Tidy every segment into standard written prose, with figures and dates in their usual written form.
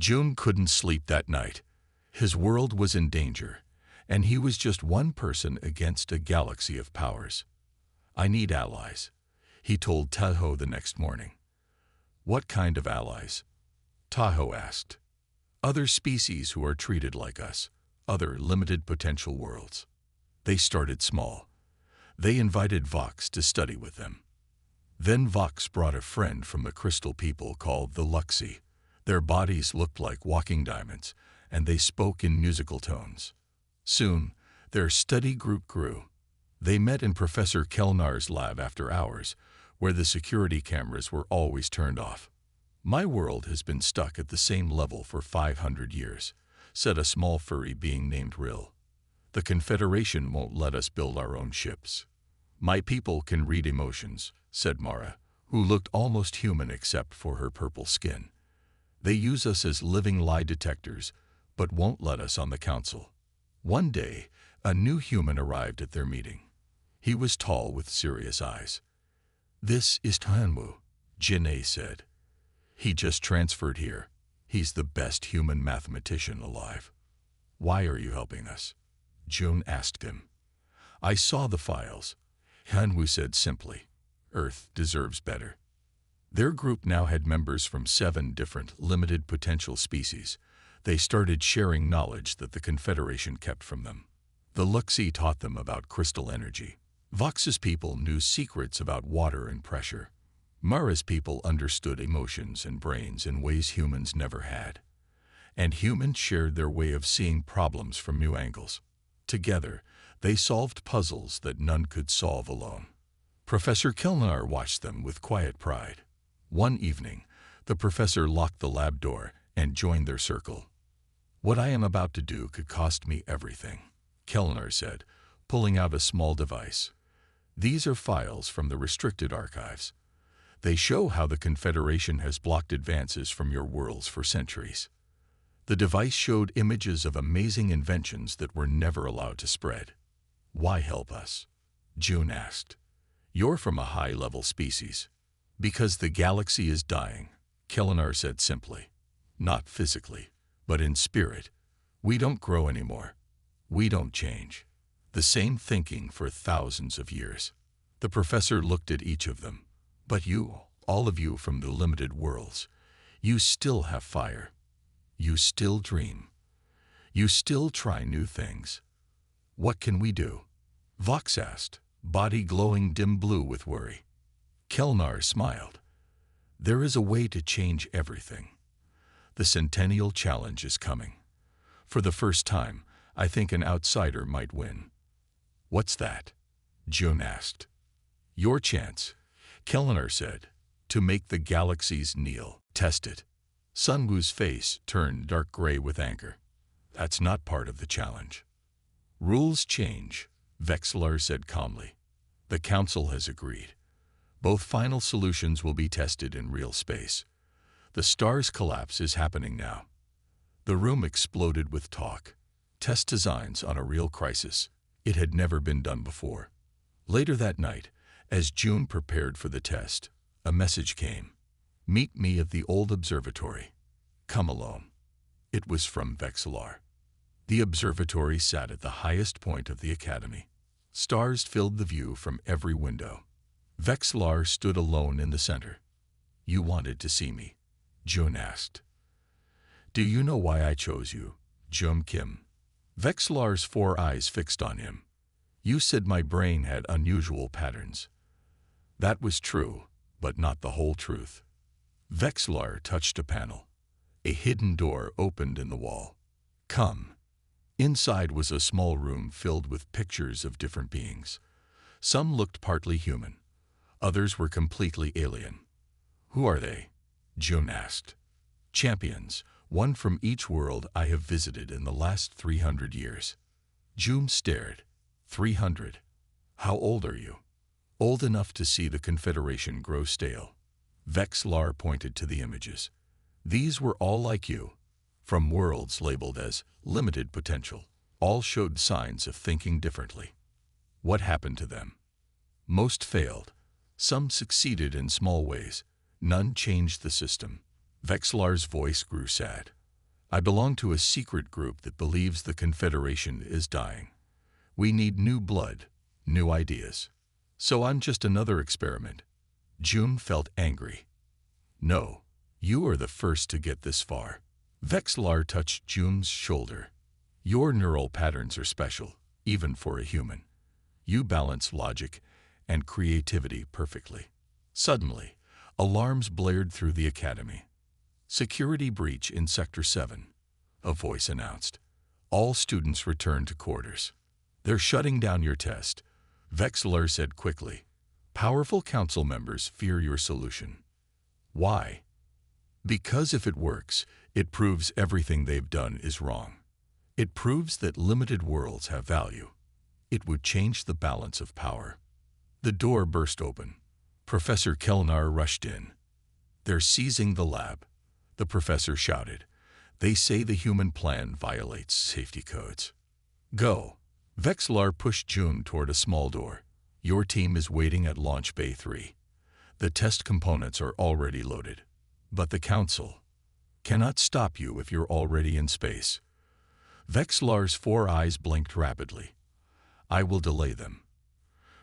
June couldn't sleep that night. His world was in danger, and he was just one person against a galaxy of powers. "I need allies," he told Tahoe the next morning. "What kind of allies?" Tahoe asked. "Other species who are treated like us, other limited potential worlds." They started small. They invited Vox to study with them. Then Vox brought a friend from the crystal people called the Luxi. Their bodies looked like walking diamonds, and they spoke in musical tones. Soon, their study group grew. They met in Professor Kelnar's lab after hours, where the security cameras were always turned off. "My world has been stuck at the same level for 500 years, said a small furry being named Rill. "The Confederation won't let us build our own ships." "My people can read emotions," said Mara, who looked almost human except for her purple skin. "They use us as living lie detectors, but won't let us on the council." One day, a new human arrived at their meeting. He was tall with serious eyes. "This is Tianwu," Jin'ei said. "He just transferred here. He's the best human mathematician alive." "Why are you helping us?" June asked him. "I saw the files," Tianwu said simply. "Earth deserves better." Their group now had members from 7 different limited potential species. They started sharing knowledge that the Confederation kept from them. The Luxi taught them about crystal energy. Vox's people knew secrets about water and pressure. Mara's people understood emotions and brains in ways humans never had. And humans shared their way of seeing problems from new angles. Together, they solved puzzles that none could solve alone. Professor Kelnar watched them with quiet pride. One evening, the professor locked the lab door and joined their circle. "What I am about to do could cost me everything," Kelnar said, pulling out a small device. "These are files from the restricted archives. They show how the Confederation has blocked advances from your worlds for centuries." The device showed images of amazing inventions that were never allowed to spread. "Why help us?" June asked. "You're from a high-level species." "Because the galaxy is dying," Kelnar said simply. "Not physically, but in spirit. We don't grow anymore. We don't change. The same thinking for thousands of years." The professor looked at each of them. "But you, all of you from the limited worlds, you still have fire. You still dream. You still try new things. What can we do?" Vox asked, body glowing dim blue with worry. Kelnar smiled. "There is a way to change everything. The Centennial Challenge is coming. For the first time, I think an outsider might win." "What's that?" June asked. "Your chance," Kelnar said, "to make the galaxies kneel. Test it." Sunwoo's face turned dark gray with anger. "That's not part of the challenge." "Rules change," Vexlar said calmly. "The Council has agreed. Both final solutions will be tested in real space. The star's collapse is happening now." The room exploded with talk. Test designs on a real crisis. It had never been done before. Later that night, as June prepared for the test, a message came. "Meet me at the old observatory. Come alone." It was from Vexlar. The observatory sat at the highest point of the academy. Stars filled the view from every window. Vexlar stood alone in the center. "You wanted to see me?" June asked. "Do you know why I chose you, Jum Kim?" Vexlar's 4 eyes fixed on him. "You said my brain had unusual patterns." That was true, but not the whole truth. Vexlar touched a panel. A hidden door opened in the wall. "Come." Inside was a small room filled with pictures of different beings. Some looked partly human. Others were completely alien. "Who are they?" June asked. "Champions, one from each world I have visited in the last 300 years. June stared. 300. "How old are you?" "Old enough to see the Confederation grow stale." Vexlar pointed to the images. "These were all like you, from worlds labeled as limited potential. All showed signs of thinking differently." "What happened to them?" "Most failed. Some succeeded in small ways. None changed the system." Vexlar's voice grew sad. I belong to a secret group that believes the Confederation is dying. We need new blood, new ideas. So I'm just another experiment. June felt angry. No, you are the first to get this far. Vexlar touched June's shoulder. Your neural patterns are special, even for a human. You balance logic and creativity perfectly. Suddenly, alarms blared through the academy. Security breach in Sector 7, a voice announced. All students return to quarters. They're shutting down your test, Vexlar said quickly. Powerful council members fear your solution. Why? Because if it works, it proves everything they've done is wrong. It proves that limited worlds have value. It would change the balance of power. The door burst open. Professor Kellnar rushed in. They're seizing the lab, the professor shouted. They say the human plan violates safety codes. Go. Vexlar pushed June toward a small door. Your team is waiting at Launch Bay 3. The test components are already loaded. But the Council cannot stop you if you're already in space. Vexlar's 4 eyes blinked rapidly. I will delay them.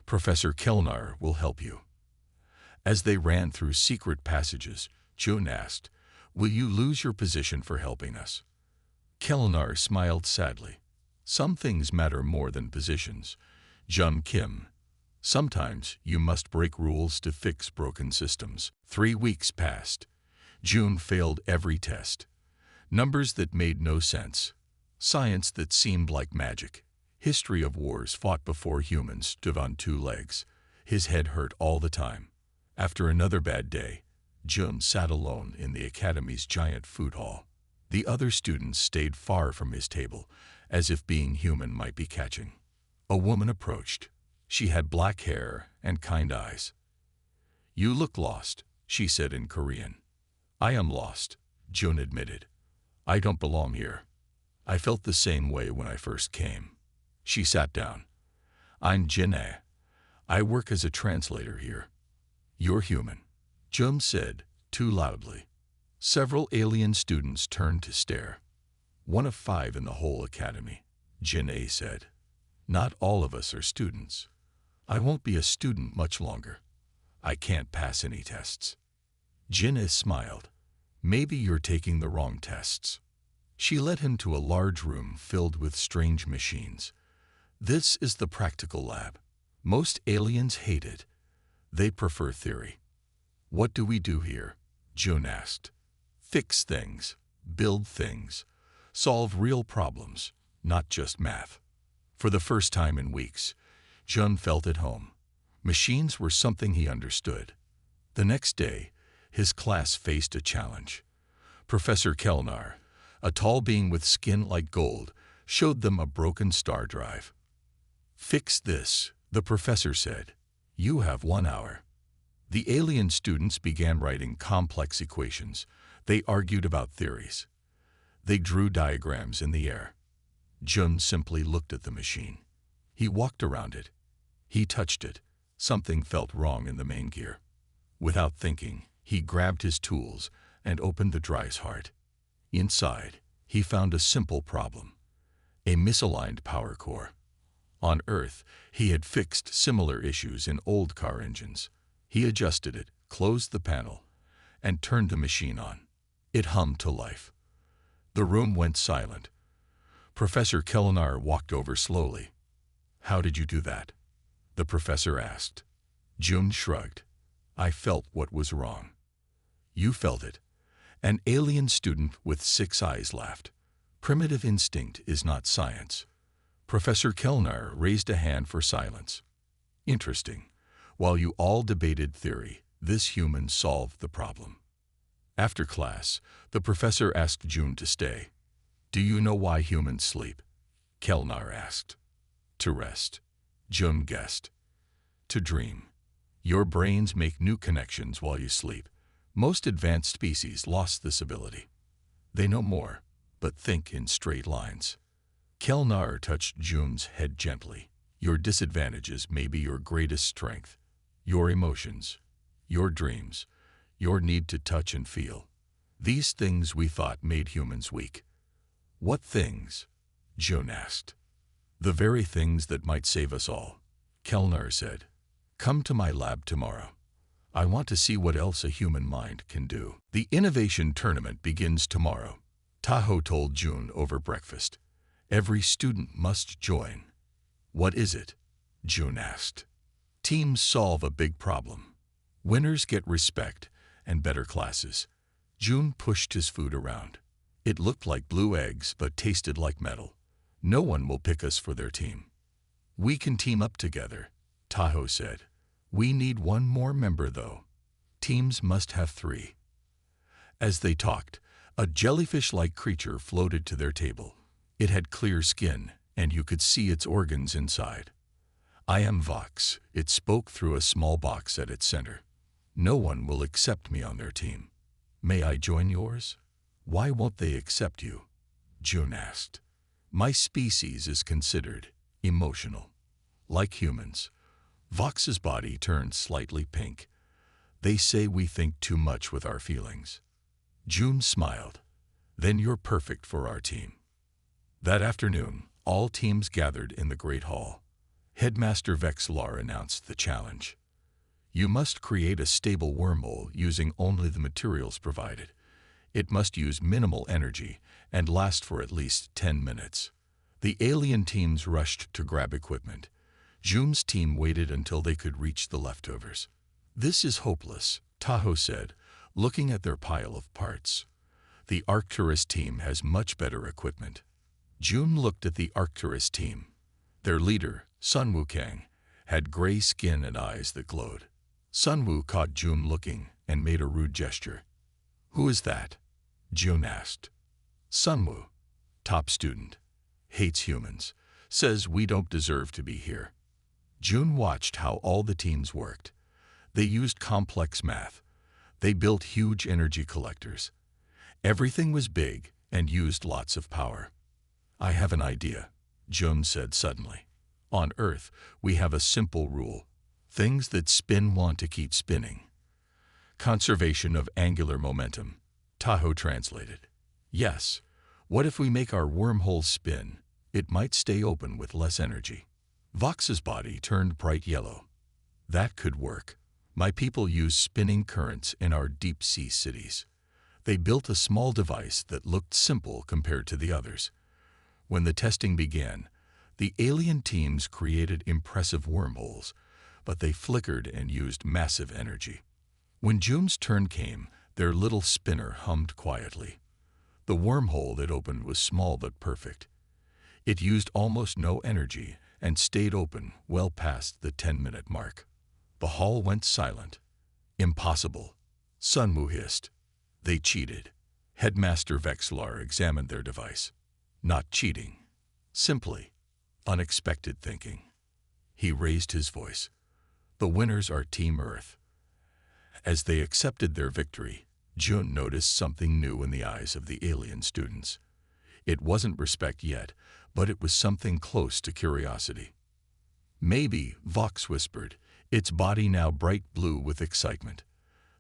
Professor Kellnar will help you. As they ran through secret passages, June asked, will you lose your position for helping us? Kellnar smiled sadly. Some things matter more than positions. Jun Kim. Sometimes you must break rules to fix broken systems. 3 weeks passed. June failed every test. Numbers that made no sense. Science that seemed like magic. History of wars fought before humans stood on 2 legs. His head hurt all the time. After another bad day, Jun sat alone in the academy's giant food hall. The other students stayed far from his table, as if being human might be catching. A woman approached. She had black hair and kind eyes. You look lost, she said in Korean. I am lost, Jun admitted. I don't belong here. I felt the same way when I first came. She sat down. I'm Jin-ae. I work as a translator here. You're human, Jun said, too loudly. Several alien students turned to stare. 1 of 5 in the whole academy, Jin-ae said. Not all of us are students. I won't be a student much longer. I can't pass any tests. Jin-ae smiled. Maybe you're taking the wrong tests. She led him to a large room filled with strange machines. This is the practical lab. Most aliens hate it. They prefer theory. What do we do here? Jun asked. Fix things, build things, solve real problems, not just math. For the first time in weeks, Jun felt at home. Machines were something he understood. The next day, his class faced a challenge. Professor Kellnar, a tall being with skin like gold, showed them a broken star drive. Fix this, the professor said. You have 1 hour. The alien students began writing complex equations. They argued about theories. They drew diagrams in the air. Jun simply looked at the machine. He walked around it. He touched it. Something felt wrong in the main gear. Without thinking, he grabbed his tools and opened the drive's heart. Inside, he found a simple problem. A misaligned power core. On Earth, he had fixed similar issues in old car engines. He adjusted it, closed the panel, and turned the machine on. It hummed to life. The room went silent. Professor Kellnar walked over slowly. How did you do that? The professor asked. Jun shrugged. I felt what was wrong. You felt it. An alien student with 6 eyes laughed. Primitive instinct is not science. Professor Kellnar raised a hand for silence. Interesting. While you all debated theory, this human solved the problem. After class, the professor asked Jun to stay. Do you know why humans sleep? Kellnar asked. To rest. Jun guessed. To dream. Your brains make new connections while you sleep. Most advanced species lost this ability. They know more, but think in straight lines. Kellnar touched Jun's head gently. Your disadvantages may be your greatest strength. Your emotions, your dreams, your need to touch and feel. These things we thought made humans weak. What things? June asked. The very things that might save us all, Kellner said. Come to my lab tomorrow. I want to see what else a human mind can do. The innovation tournament begins tomorrow, Tahoe told June over breakfast. Every student must join. What is it? June asked. Teams solve a big problem. Winners get respect and better classes. June pushed his food around. It looked like blue eggs but tasted like metal. No one will pick us for their team. We can team up together, Tahoe said. We need one more member, though. Teams must have 3. As they talked, a jellyfish-like creature floated to their table. It had clear skin, and you could see its organs inside. I am Vox, it spoke through a small box at its center. No one will accept me on their team. May I join yours? Why won't they accept you? June asked. My species is considered emotional. Like humans. Vox's body turned slightly pink. They say we think too much with our feelings. June smiled. Then you're perfect for our team. That afternoon, all teams gathered in the Great Hall. Headmaster Vexlar announced the challenge. You must create a stable wormhole using only the materials provided. It must use minimal energy and last for at least 10 minutes. The alien teams rushed to grab equipment. June's team waited until they could reach the leftovers. This is hopeless, Tahoe said, looking at their pile of parts. The Arcturus team has much better equipment. June looked at the Arcturus team. Their leader, Sun Wukang, had gray skin and eyes that glowed. Sun Wu caught June looking and made a rude gesture. Who is that? June asked. Sun Wu, top student, hates humans, says we don't deserve to be here. June watched how all the teams worked. They used complex math. They built huge energy collectors. Everything was big and used lots of power. I have an idea, June said suddenly. On Earth, we have a simple rule. Things that spin want to keep spinning. Conservation of angular momentum, Tahoe translated. Yes, what if we make our wormhole spin? It might stay open with less energy. Vox's body turned bright yellow. That could work. My people use spinning currents in our deep-sea cities. They built a small device that looked simple compared to the others. When the testing began, the alien teams created impressive wormholes, but they flickered and used massive energy. When June's turn came, their little spinner hummed quietly. The wormhole that opened was small but perfect. It used almost no energy and stayed open well past the 10-minute mark. The hall went silent. Impossible, Sun Wu hissed. They cheated. Headmaster Vexlar examined their device. Not cheating. Simply unexpected thinking. He raised his voice. The winners are Team Earth. As they accepted their victory, June noticed something new in the eyes of the alien students. It wasn't respect yet, but it was something close to curiosity. Maybe, Vox whispered, its body now bright blue with excitement.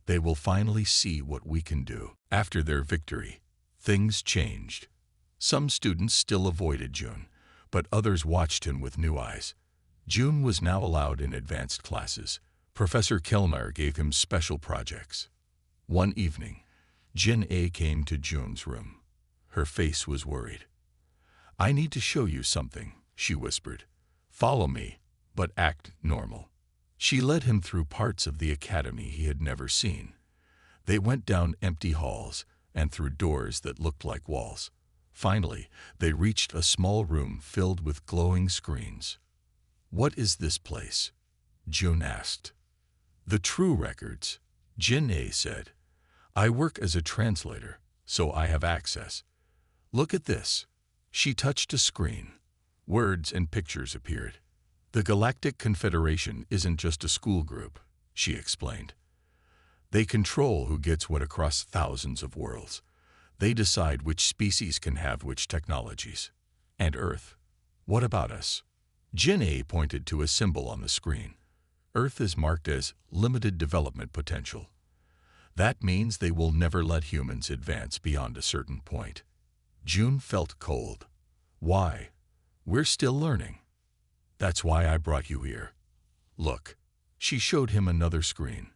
They will finally see what we can do. After their victory, things changed. Some students still avoided June, but others watched him with new eyes. June was now allowed in advanced classes. Professor Kellner gave him special projects. One evening, Jin A came to June's room. Her face was worried. I need to show you something, she whispered. Follow me, but act normal. She led him through parts of the academy he had never seen. They went down empty halls and through doors that looked like walls. Finally, they reached a small room filled with glowing screens. What is this place? June asked. The True Records, Jin A said. I work as a translator, so I have access. Look at this. She touched a screen. Words and pictures appeared. The Galactic Confederation isn't just a school group, she explained. They control who gets what across thousands of worlds. They decide which species can have which technologies. And Earth. What about us? Jin A pointed to a symbol on the screen. Earth is marked as limited development potential. That means they will never let humans advance beyond a certain point. June felt cold. Why? We're still learning. That's why I brought you here. Look. She showed him another screen.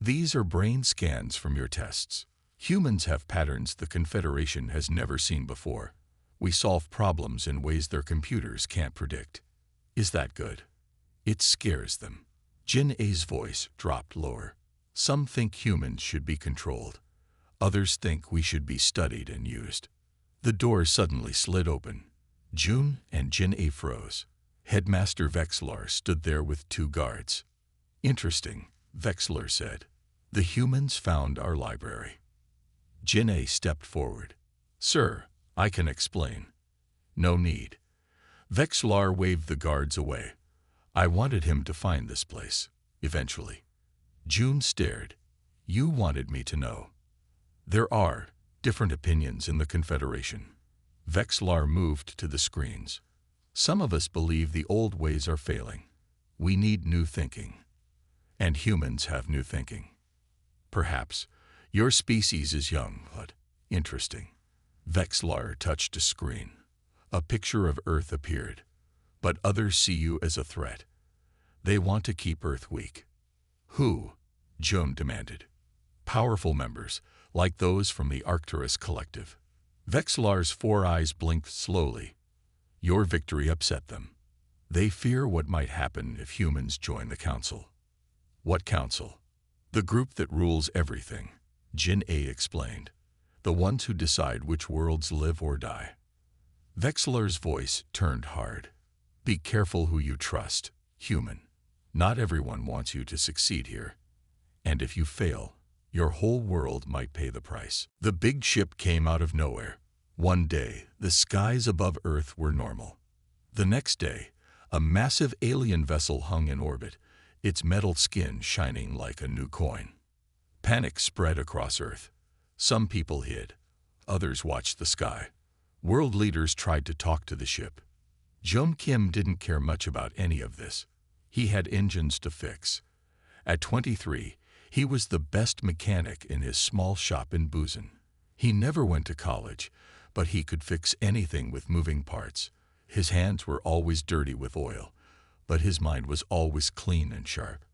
These are brain scans from your tests. Humans have patterns the Confederation has never seen before. We solve problems in ways their computers can't predict. Is that good? It scares them. Jin A's voice dropped lower. Some think humans should be controlled. Others think we should be studied and used. The door suddenly slid open. June and Jin A froze. Headmaster Vexlar stood there with 2 guards. Interesting, Vexlar said. The humans found our library. Jin A stepped forward. Sir, I can explain. No need. Vexlar waved the guards away. I wanted him to find this place, eventually. June stared. You wanted me to know. There are different opinions in the Confederation. Vexlar moved to the screens. Some of us believe the old ways are failing. We need new thinking. And humans have new thinking. Perhaps your species is young, but interesting. Vexlar touched a screen. A picture of Earth appeared. But others see you as a threat. They want to keep Earth weak. Who? June demanded. Powerful members, like those from the Arcturus Collective. Vexlar's 4 eyes blinked slowly. Your victory upset them. They fear what might happen if humans join the council. What council? The group that rules everything, Jin A explained. The ones who decide which worlds live or die. Vexlar's voice turned hard. Be careful who you trust, human. Not everyone wants you to succeed here. And if you fail, your whole world might pay the price. The big ship came out of nowhere. One day, the skies above Earth were normal. The next day, a massive alien vessel hung in orbit, its metal skin shining like a new coin. Panic spread across Earth. Some people hid. Others watched the sky. World leaders tried to talk to the ship. Jung Kim didn't care much about any of this. He had engines to fix. At 23, he was the best mechanic in his small shop in Busan. He never went to college, but he could fix anything with moving parts. His hands were always dirty with oil, but his mind was always clean and sharp.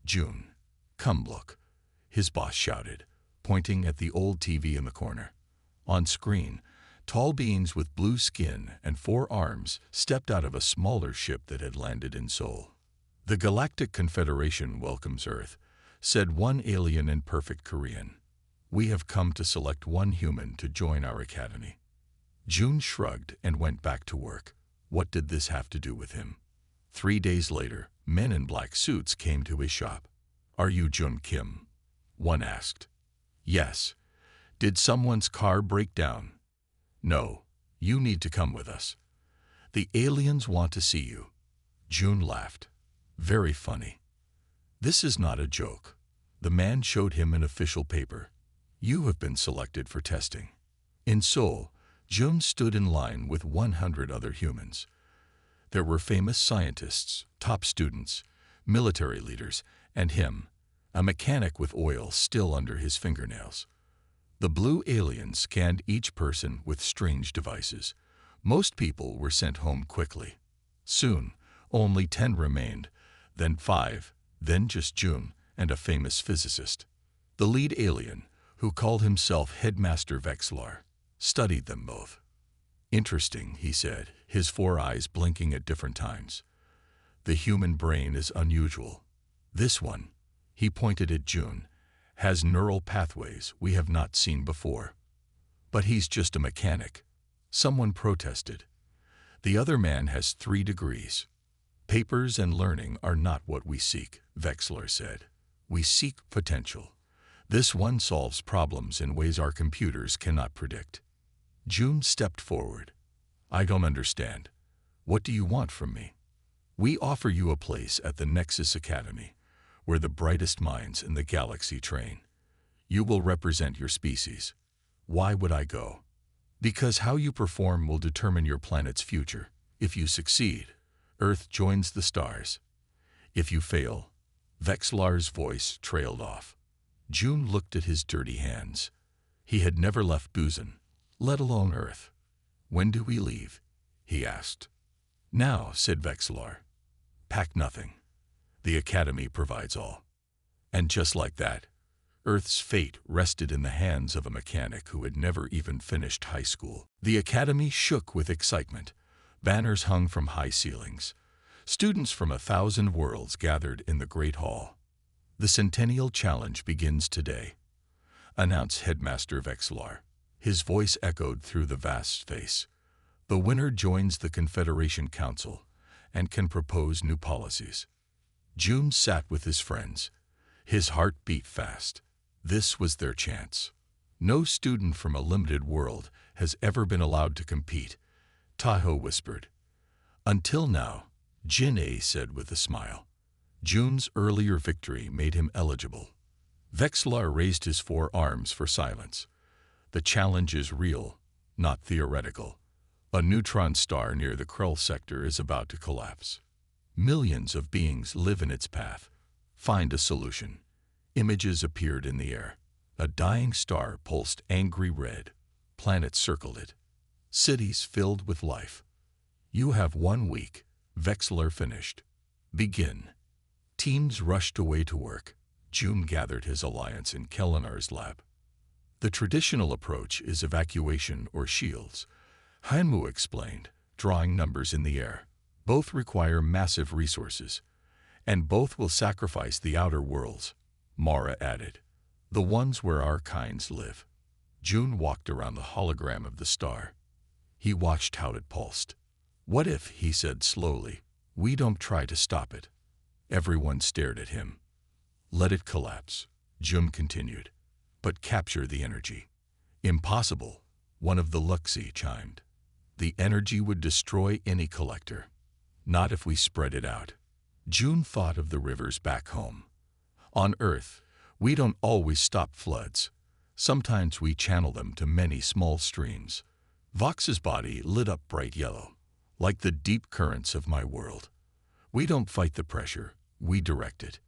June, come look, his boss shouted, pointing at the old TV in the corner. On screen, tall beings with blue skin and 4 arms stepped out of a smaller ship that had landed in Seoul. The Galactic Confederation welcomes Earth, said one alien in perfect Korean. We have come to select one human to join our academy. June shrugged and went back to work. What did this have to do with him? 3 days later, men in black suits came to his shop. Are you Jun Kim? One asked. Yes. Did someone's car break down? No. You need to come with us. The aliens want to see you. June laughed. Very funny. This is not a joke. The man showed him an official paper. You have been selected for testing. In Seoul, June stood in line with 100 other humans. There were famous scientists, top students, military leaders, and him, a mechanic with oil still under his fingernails. The blue aliens scanned each person with strange devices. Most people were sent home quickly. Soon, only 10 remained, then 5, then just June and a famous physicist. The lead alien, who called himself Headmaster Vexlar, studied them both. Interesting, he said, his 4 eyes blinking at different times. The human brain is unusual. This one, he pointed at June, has neural pathways we have not seen before. But he's just a mechanic. Someone protested. The other man has 3 degrees. Papers and learning are not what we seek, Vexlar said. We seek potential. This one solves problems in ways our computers cannot predict. June stepped forward. I don't understand. What do you want from me? We offer you a place at the Nexus Academy, where the brightest minds in the galaxy train. You will represent your species. Why would I go? Because how you perform will determine your planet's future. If you succeed, Earth joins the stars. If you fail, Vexlar's voice trailed off. June looked at his dirty hands. He had never left Busan, let alone Earth. "When do we leave?" he asked. "Now," said Vexlar. "Pack nothing. The Academy provides all." And just like that, Earth's fate rested in the hands of a mechanic who had never even finished high school. The Academy shook with excitement. Banners hung from high ceilings. Students from 1,000 worlds gathered in the Great Hall. "The Centennial Challenge begins today," announced Headmaster Vexlar. His voice echoed through the vast space. "The winner joins the Confederation Council and can propose new policies." June sat with his friends. His heart beat fast. This was their chance. "No student from a limited world has ever been allowed to compete," Tahoe whispered. "Until now," Jin-A said with a smile. June's earlier victory made him eligible. Vexlar raised his 4 arms for silence. "The challenge is real, not theoretical. A neutron star near the Krull sector is about to collapse. Millions of beings live in its path. Find a solution." Images appeared in the air. A dying star pulsed angry red. Planets circled it. Cities filled with life. "You have 1 week," Vexlar finished. "Begin." Teams rushed away to work. June gathered his alliance in Kelinar's lab. "The traditional approach is evacuation or shields," Hanmu explained, drawing numbers in the air. "Both require massive resources, and both will sacrifice the outer worlds," Mara added. "The ones where our kinds live." June walked around the hologram of the star. He watched how it pulsed. "What if," he said slowly, "we don't try to stop it?" Everyone stared at him. "Let it collapse," June continued, "but capture the energy." "Impossible," one of the Luxi chimed. "The energy would destroy any collector." "Not if we spread it out." June thought of the rivers back home. "On Earth, we don't always stop floods. Sometimes we channel them to many small streams." Vox's body lit up bright yellow. "Like the deep currents of my world. We don't fight the pressure, we direct it."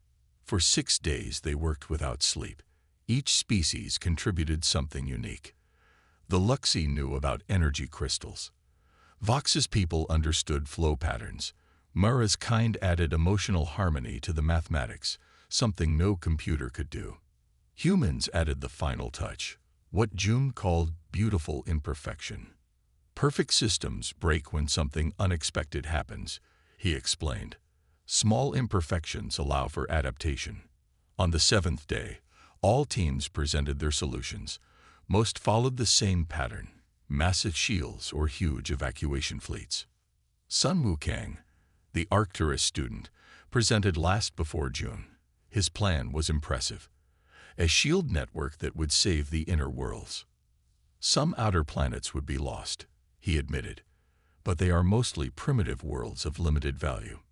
For 6 days they worked without sleep. Each species contributed something unique. The Luxi knew about energy crystals. Vox's people understood flow patterns. Mara's kind added emotional harmony to the mathematics, something no computer could do. Humans added the final touch, what June called beautiful imperfection. "Perfect systems break when something unexpected happens," he explained. "Small imperfections allow for adaptation." On the 7th day, all teams presented their solutions. Most followed the same pattern: massive shields or huge evacuation fleets. Sun Wukang, the Arcturus student, presented last before June. His plan was impressive: a shield network that would save the inner worlds. "Some outer planets would be lost," he admitted, "but they are mostly primitive worlds of limited value."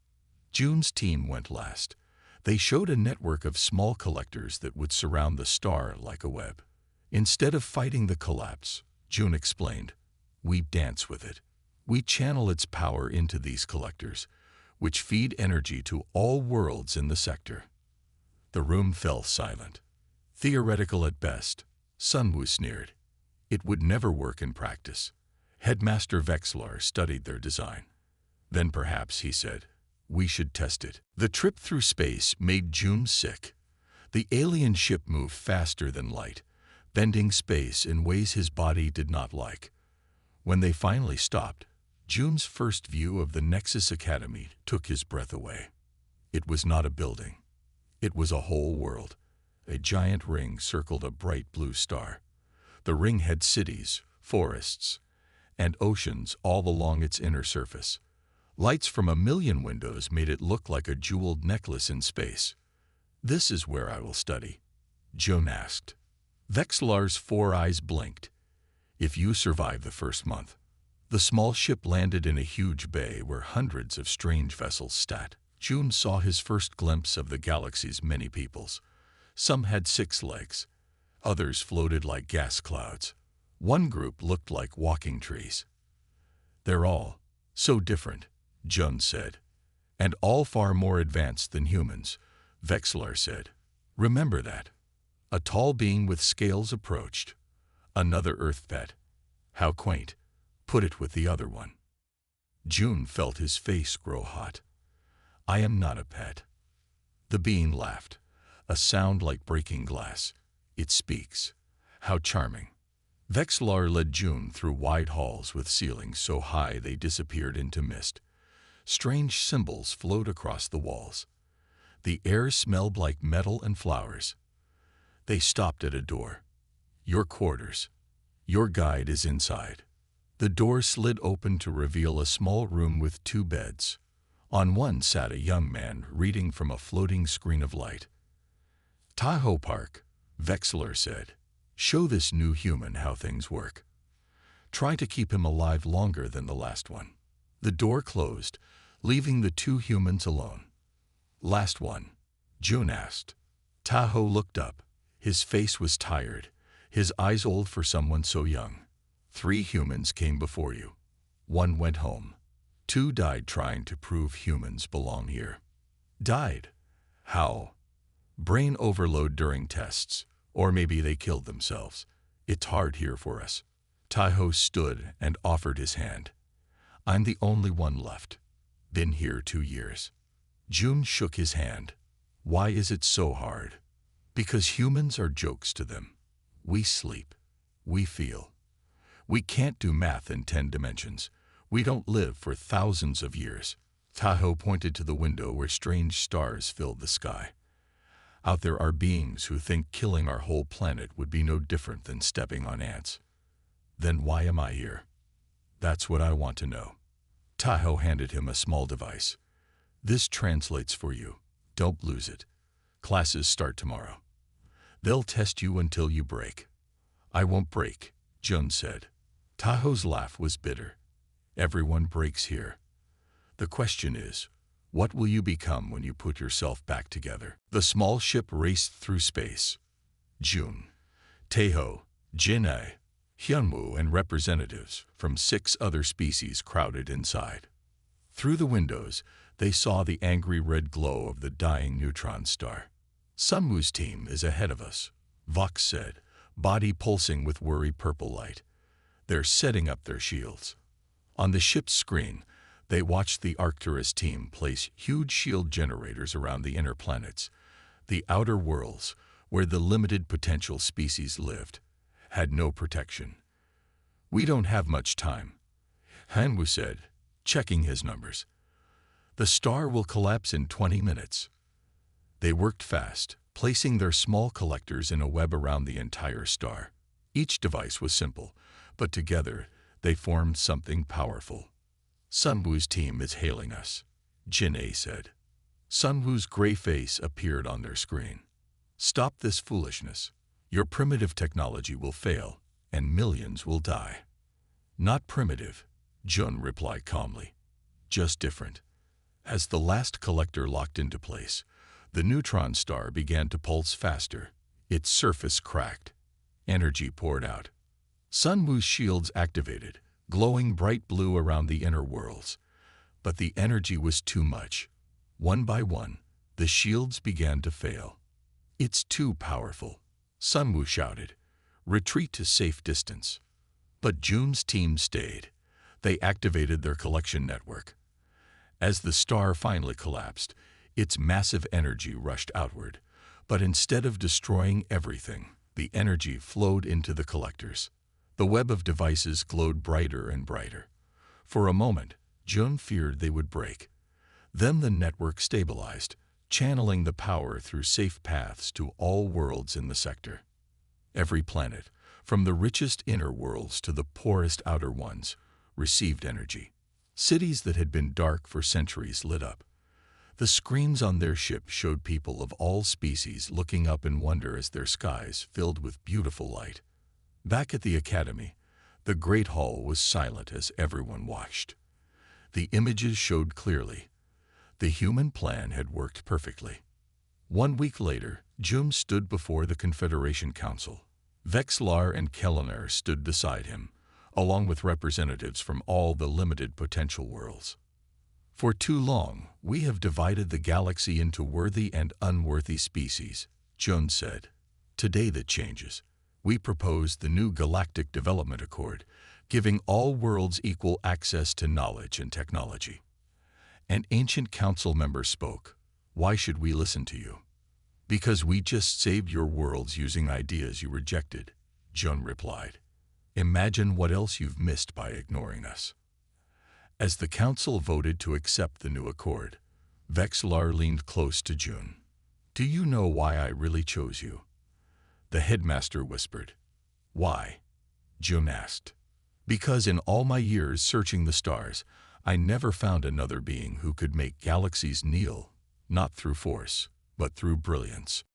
June's team went last. They showed a network of small collectors that would surround the star like a web. "Instead of fighting the collapse," June explained, "we dance with it. We channel its power into these collectors, which feed energy to all worlds in the sector." The room fell silent. "Theoretical at best," Sunwoo sneered. "It would never work in practice." Headmaster Vexlar studied their design. "Then perhaps," he said, "we should test it." The trip through space made June sick. The alien ship moved faster than light, bending space in ways his body did not like. When they finally stopped, June's first view of the Nexus Academy took his breath away. It was not a building. It was a whole world. A giant ring circled a bright blue star. The ring had cities, forests, and oceans all along its inner surface. Lights from 1,000,000 windows made it look like a jeweled necklace in space. "This is where I will study?" June asked. Vexlar's 4 eyes blinked. "If you survive the first month." The small ship landed in a huge bay where hundreds of strange vessels sat. June saw his first glimpse of the galaxy's many peoples. Some had 6 legs. Others floated like gas clouds. One group looked like walking trees. "They're all so different," June said. "And all far more advanced than humans," Vexlar said. "Remember that." A tall being with scales approached. "Another Earth pet. How quaint. Put it with the other one. June felt his face grow hot. I am not a pet. The being laughed, a sound like breaking glass. It speaks. How charming. Vexlar led June through wide halls with ceilings so high they disappeared into mist. Strange symbols flowed across the walls. The air smelled like metal and flowers. They stopped at a door. Your quarters. Your guide is inside. The door slid open to reveal a small room with 2 beds. On one sat a young man reading from a floating screen of light. Tahoe Park, Vexler said. Show this new human how things work. Try to keep him alive longer than the last one. The door closed, leaving the 2 humans alone. Last one? June asked. Tahoe looked up. His face was tired, his eyes old for someone so young. 3 humans came before you. 1 went home. 2 died trying to prove humans belong here. Died? How? Brain overload during tests, or maybe they killed themselves. It's hard here for us. Tahoe stood and offered his hand. I'm the only one left. Been here 2 years. June shook his hand. Why is it so hard? Because humans are jokes to them. We sleep. We feel. We can't do math in 10 dimensions. We don't live for thousands of years. Tahoe pointed to the window where strange stars filled the sky. Out there are beings who think killing our whole planet would be no different than stepping on ants. Then why am I here? That's what I want to know. Tahoe handed him a small device. This translates for you. Don't lose it. Classes start tomorrow. They'll test you until you break. I won't break, June said. Tahoe's laugh was bitter. Everyone breaks here. The question is, what will you become when you put yourself back together? The small ship raced through space. June, Tahoe, Jinai, Hyunwoo, and representatives from 6 other species crowded inside. Through the windows, they saw the angry red glow of the dying neutron star. Sunwoo's team is ahead of us, Vox said, body pulsing with worry purple light. They're setting up their shields. On the ship's screen, they watched the Arcturus team place huge shield generators around the inner planets. The outer worlds, where the limited potential species lived, had no protection. We don't have much time, Hyunwoo said, checking his numbers. The star will collapse in 20 minutes. They worked fast, placing their small collectors in a web around the entire star. Each device was simple, but together they formed something powerful. Sunwoo's team is hailing us, Jin-A said. Sunwoo's gray face appeared on their screen. Stop this foolishness. Your primitive technology will fail, and millions will die. Not primitive, Jun replied calmly. Just different. As the last collector locked into place, the neutron star began to pulse faster. Its surface cracked. Energy poured out. Sunwoo's shields activated, glowing bright blue around the inner worlds. But the energy was too much. One by one, the shields began to fail. It's too powerful, Sunwoo shouted. Retreat to safe distance. But June's team stayed. They activated their collection network. As the star finally collapsed, its massive energy rushed outward. But instead of destroying everything, the energy flowed into the collectors. The web of devices glowed brighter and brighter. For a moment, June feared they would break. Then the network stabilized, channeling the power through safe paths to all worlds in the sector. Every planet, from the richest inner worlds to the poorest outer ones, received energy. Cities that had been dark for centuries lit up. The screens on their ship showed people of all species looking up in wonder as their skies filled with beautiful light. Back at the academy, the great hall was silent as everyone watched. The images showed clearly. The human plan had worked perfectly. 1 week later, Jum stood before the Confederation Council. Vexlar and Kellener stood beside him, along with representatives from all the limited potential worlds. For too long, we have divided the galaxy into worthy and unworthy species, Jun said. Today that changes. We propose the new Galactic Development Accord, giving all worlds equal access to knowledge and technology. An ancient council member spoke. Why should we listen to you? Because we just saved your worlds using ideas you rejected, Jun replied. Imagine what else you've missed by ignoring us. As the council voted to accept the new accord, Vexlar leaned close to Jun. Do you know why I really chose you? The headmaster whispered. Why? Jun asked. Because in all my years searching the stars, I never found another being who could make galaxies kneel, not through force, but through brilliance.